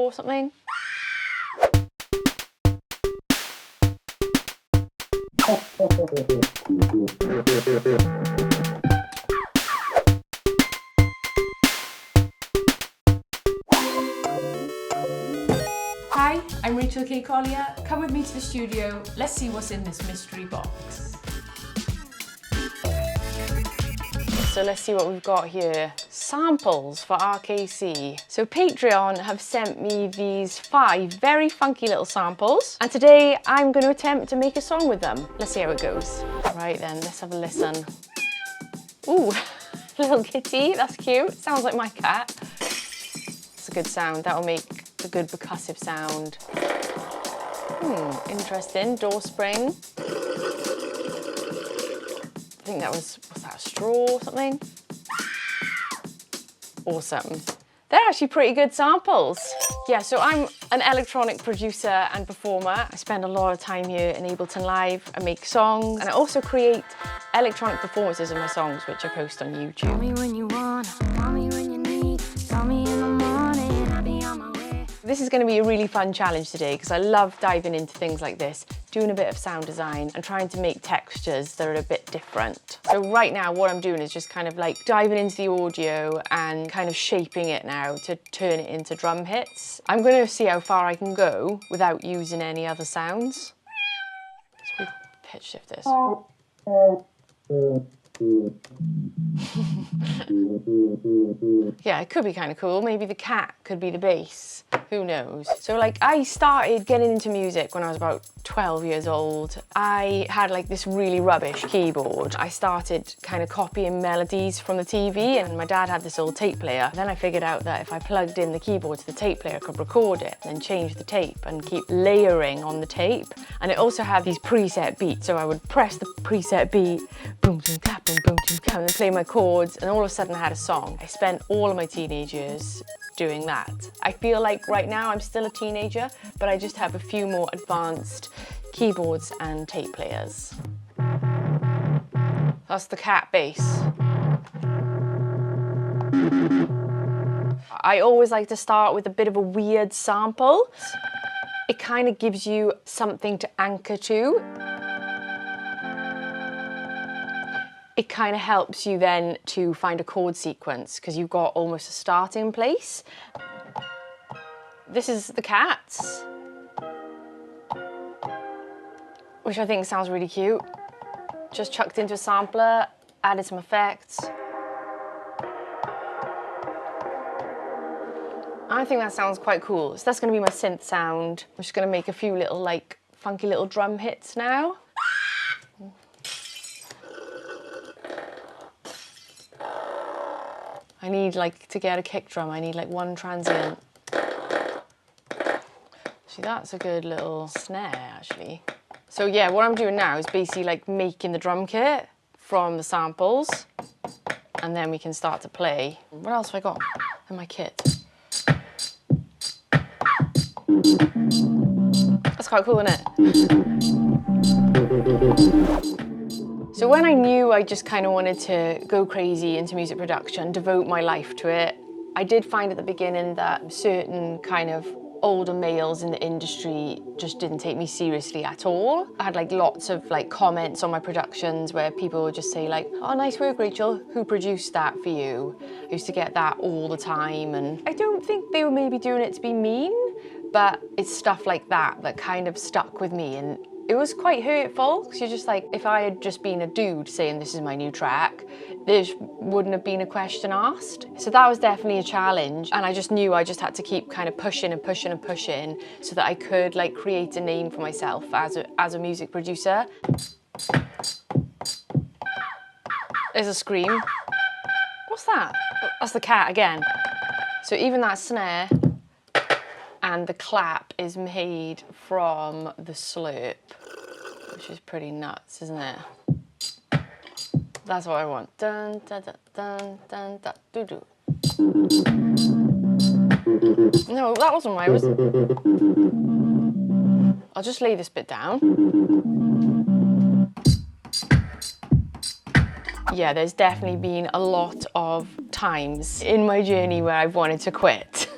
or something. Hi, I'm Rachel K. Collier. Come with me to the studio. Let's see what's in this mystery box. So let's see what we've got here. Samples for RKC. So Patreon have sent me these 5 very funky little samples, and today I'm going to attempt to make a song with them. Let's see how it goes. Right then, let's have a listen. Ooh, little kitty, that's cute. Sounds like my cat. It's a good sound. That'll make a good percussive sound. Interesting. Door spring. I think that was that a straw or something? Awesome. They're actually pretty good samples. Yeah, so I'm an electronic producer and performer. I spend a lot of time here in Ableton Live. I make songs, and I also create electronic performances of my songs, which I post on YouTube. Call me when you want, call me when you need, call me in the morning, I'll be on my way. This is going to be a really fun challenge today because I love diving into things like this, doing a bit of sound design and trying to make textures that are a bit different. So right now what I'm doing is just kind of like diving into the audio and kind of shaping it now to turn it into drum hits. I'm going to see how far I can go without using any other sounds. So we pitch shift this. Yeah, it could be kind of cool. Maybe the cat could be the bass. Who knows? So like I started getting into music when I was about 12 years old. I had like this really rubbish keyboard. I started kind of copying melodies from the TV, and my dad had this old tape player. Then I figured out that if I plugged in the keyboard to the tape player, I could record it, then change the tape and keep layering on the tape. And it also had these preset beats. So I would press the preset beat, boom, boom, tap, boom, boom, boom, tap, and then play my chords, and all of a sudden I had a song. I spent all of my teenage years doing that. I feel like right now I'm still a teenager, but I just have a few more advanced keyboards and tape players. That's the cat bass. I always like to start with a bit of a weird sample. It kind of gives you something to anchor to. It kind of helps you then to find a chord sequence because you've got almost a starting place. This is the cats, which I think sounds really cute. Just chucked into a sampler, added some effects. I think that sounds quite cool. So that's going to be my synth sound. I'm just going to make a few little like funky little drum hits now. I need like, to get a kick drum, I need like one transient. See, that's a good little snare actually. So yeah, what I'm doing now is basically like making the drum kit from the samples, and then we can start to play. What else have I got in my kit? That's quite cool, isn't it? So when I knew I just kind of wanted to go crazy into music production, devote my life to it, I did find at the beginning that certain kind of older males in the industry just didn't take me seriously at all. I had like lots of like comments on my productions where people would just say like, "Oh, nice work, Rachel. Who produced that for you?" I used to get that all the time, and I don't think they were maybe doing it to be mean, but it's stuff like that that kind of stuck with me, and it was quite hurtful, because you're just like, if I had just been a dude saying this is my new track, there wouldn't have been a question asked. So that was definitely a challenge, and I just knew I just had to keep kind of pushing and pushing and pushing so that I could like create a name for myself as a music producer. There's a scream. What's that? That's the cat again. So even that snare and the clap is made from the slurp, which is pretty nuts, isn't it? That's what I want. Dun, dun, dun, dun, dun, dun, doo, doo. No, that wasn't mine, was it? I'll just lay this bit down. Yeah, there's definitely been a lot of times in my journey where I've wanted to quit.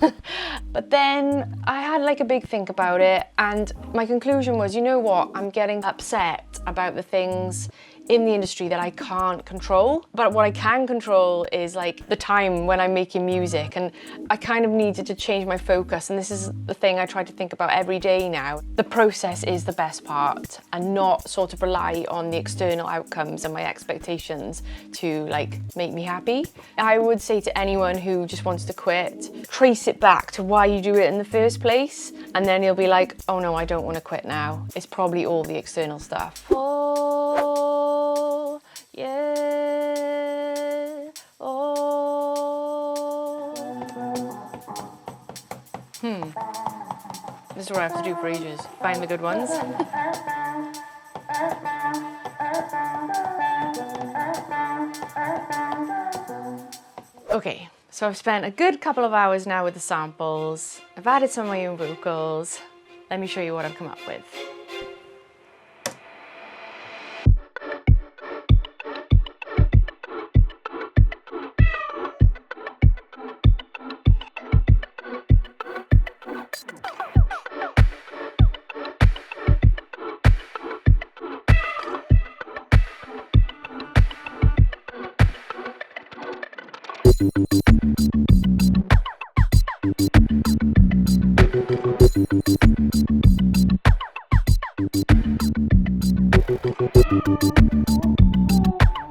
But then I had like a big think about it, and my conclusion was, you know what, I'm getting upset about the things in the industry that I can't control. But what I can control is like the time when I'm making music, and I kind of needed to change my focus, and this is the thing I try to think about every day now. The process is the best part, and not sort of rely on the external outcomes and my expectations to like make me happy. I would say to anyone who just wants to quit, trace it back to why you do it in the first place, and then you'll be like, oh no, I don't want to quit now. It's probably all the external stuff. Oh, yeah, oh. This is what I have to do for ages. Find the good ones. Okay, so I've spent a good couple of hours now with the samples. I've added some of my own vocals. Let me show you what I've come up with.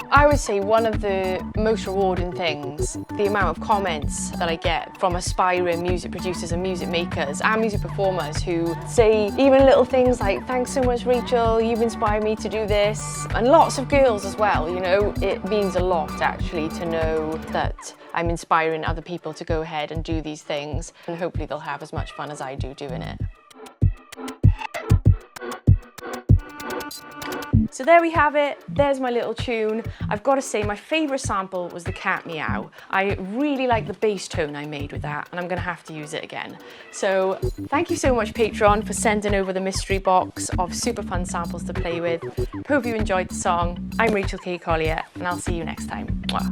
I would say one of the most rewarding things, the amount of comments that I get from aspiring music producers and music makers and music performers who say even little things like, thanks so much Rachel, you've inspired me to do this. And lots of girls as well, you know, it means a lot actually to know that I'm inspiring other people to go ahead and do these things, and hopefully they'll have as much fun as I do doing it. So there we have it, there's my little tune. I've got to say my favourite sample was the Cat Meow. I really like the bass tone I made with that, and I'm going to have to use it again. So thank you so much Patreon for sending over the mystery box of super fun samples to play with. Hope you enjoyed the song. I'm Rachel K. Collier, and I'll see you next time. Mwah.